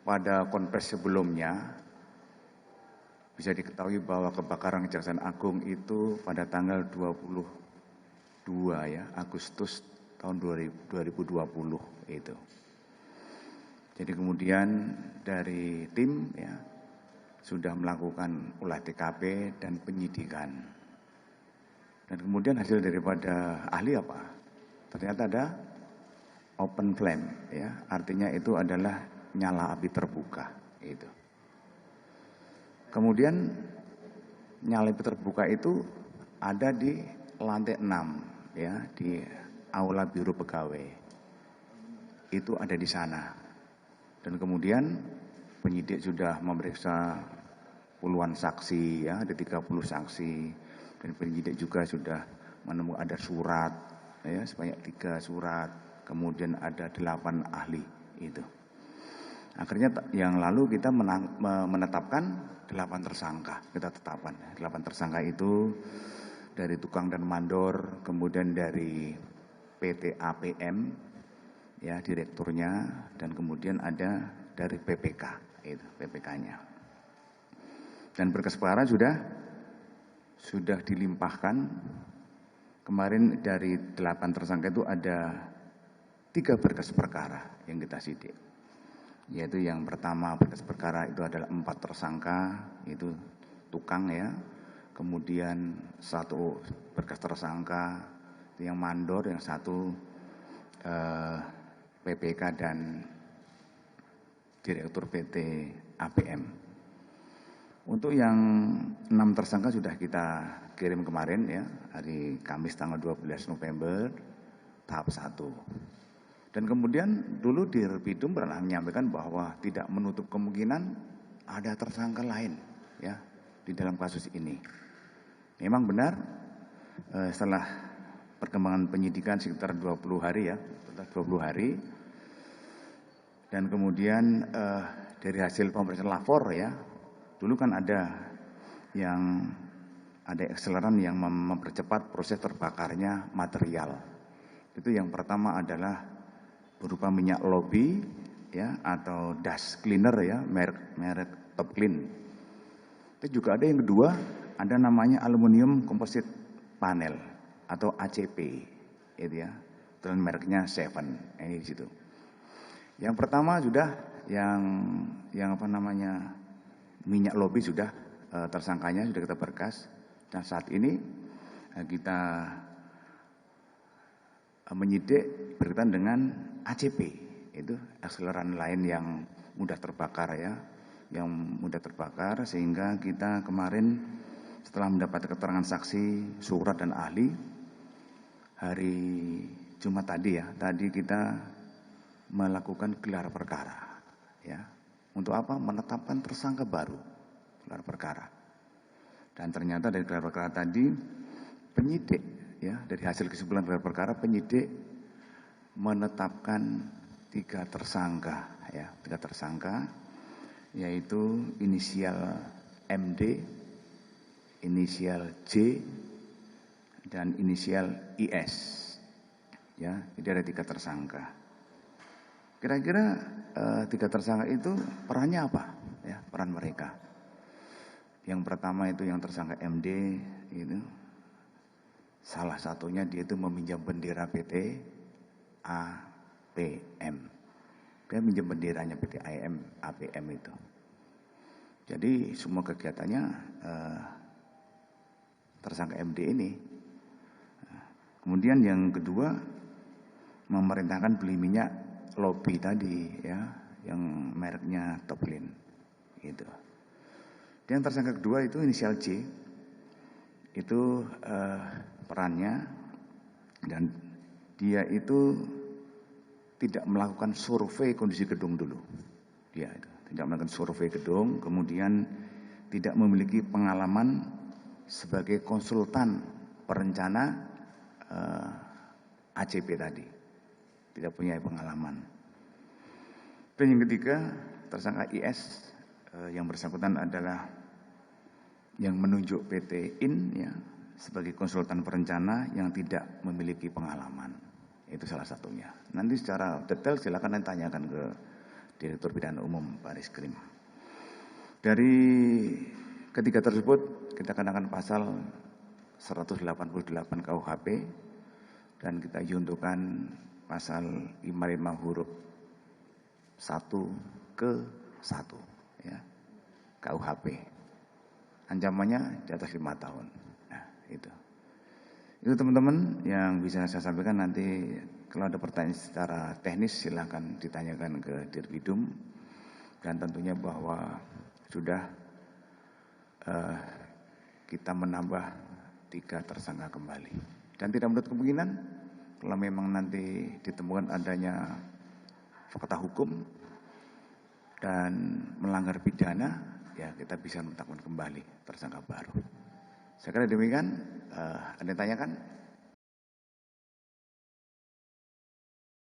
pada konferensi sebelumnya bisa diketahui bahwa kebakaran Kejaksaan Agung itu pada tanggal 22 ya, Agustus tahun 2020 itu. Jadi kemudian dari tim ya sudah melakukan olah TKP dan penyidikan. Dan kemudian hasil daripada ahli apa? Ternyata ada open flame ya, artinya itu adalah nyala api terbuka itu. Kemudian nyala api terbuka itu ada di lantai 6 ya, di aula biro pegawai. Itu ada di sana. Dan kemudian penyidik sudah memeriksa puluhan saksi ya, ada 30 saksi. Dan penyidik juga sudah menemukan ada surat ya, sebanyak 3 surat. Kemudian ada 8 ahli itu. Akhirnya yang lalu kita menetapkan 8 tersangka. Kita tetapkan 8 tersangka itu dari tukang dan mandor, kemudian dari PT APM ya direkturnya, dan kemudian ada dari PPK itu PPK-nya. Dan berkas perkara sudah dilimpahkan. Kemarin dari 8 tersangka itu ada 3 berkas perkara yang kita sidik. Yaitu yang pertama berkas perkara itu adalah 4 tersangka, itu tukang ya. Kemudian 1 berkas tersangka itu yang mandor, yang 1 PPK dan Direktur PT APM. Untuk yang 6 tersangka sudah kita kirim kemarin ya, hari Kamis tanggal 12 November tahap 1. Dan kemudian dulu di Repidum pernah menyampaikan bahwa tidak menutup kemungkinan ada tersangka lain ya di dalam kasus ini. Memang benar setelah perkembangan penyidikan sekitar 20 hari ya, 20 hari. Dan kemudian dari hasil pemeriksaan lapor ya, dulu kan ada akseleran yang mempercepat proses terbakarnya material. Itu yang pertama adalah berupa minyak lobby ya, atau dust cleaner ya, merek Top Clean. Itu juga ada yang kedua, ada namanya aluminium composite panel atau ACP itu ya, dan mereknya Seven ini di situ. Yang pertama sudah yang minyak lobby sudah tersangkanya sudah kita berkas, dan saat ini kita menyidik berkaitan dengan ACP, itu akseleran lain yang mudah terbakar ya, yang mudah terbakar, sehingga kita kemarin setelah mendapat keterangan saksi, surat dan ahli, hari Jumat tadi ya, tadi kita melakukan gelar perkara ya. Untuk apa? Menetapkan tersangka baru, gelar perkara. Dan ternyata dari gelar perkara tadi penyidik ya, dari hasil kesimpulan gelar perkara penyidik menetapkan 3 tersangka ya, 3 tersangka, yaitu inisial MD, inisial J, dan inisial IS ya. Jadi ada 3 tersangka. Kira-kira 3 tersangka itu perannya apa ya, peran mereka? Yang pertama itu yang tersangka MD itu salah satunya dia itu meminjam bendera PT APM. Dia minjam benderanya PT APM itu. Jadi semua kegiatannya tersangka MD ini. Kemudian yang kedua memerintahkan beli minyak lobby tadi ya, yang mereknya Top Clean gitu. Dan tersangka kedua itu inisial J, itu perannya, dan dia itu tidak melakukan survei kondisi gedung dulu. Dia itu tidak melakukan survei gedung, kemudian tidak memiliki pengalaman sebagai konsultan perencana ACP tadi. Tidak punya pengalaman. Dan yang ketiga, tersangka IS yang bersangkutan adalah yang menunjuk PT IN ya, sebagai konsultan perencana yang tidak memiliki pengalaman. Itu salah satunya. Nanti secara detail silakan tanyakan ke Direktur Pidana Umum Bareskrim. Dari ketiga tersebut kita kenakan pasal 188 KUHP dan kita juntukan pasal 55 huruf 1 ke 1 ya, KUHP. Ancamannya di atas 5 tahun. Nah, itu teman-teman yang bisa saya sampaikan. Nanti kalau ada pertanyaan secara teknis silakan ditanyakan ke Dirpidum, dan tentunya bahwa sudah kita menambah 3 tersangka kembali, dan tidak menutup kemungkinan kalau memang nanti ditemukan adanya fakta hukum dan melanggar pidana, ya kita bisa menetapkan kembali tersangka baru. Saya kira demikian. Ada yang tanyakan?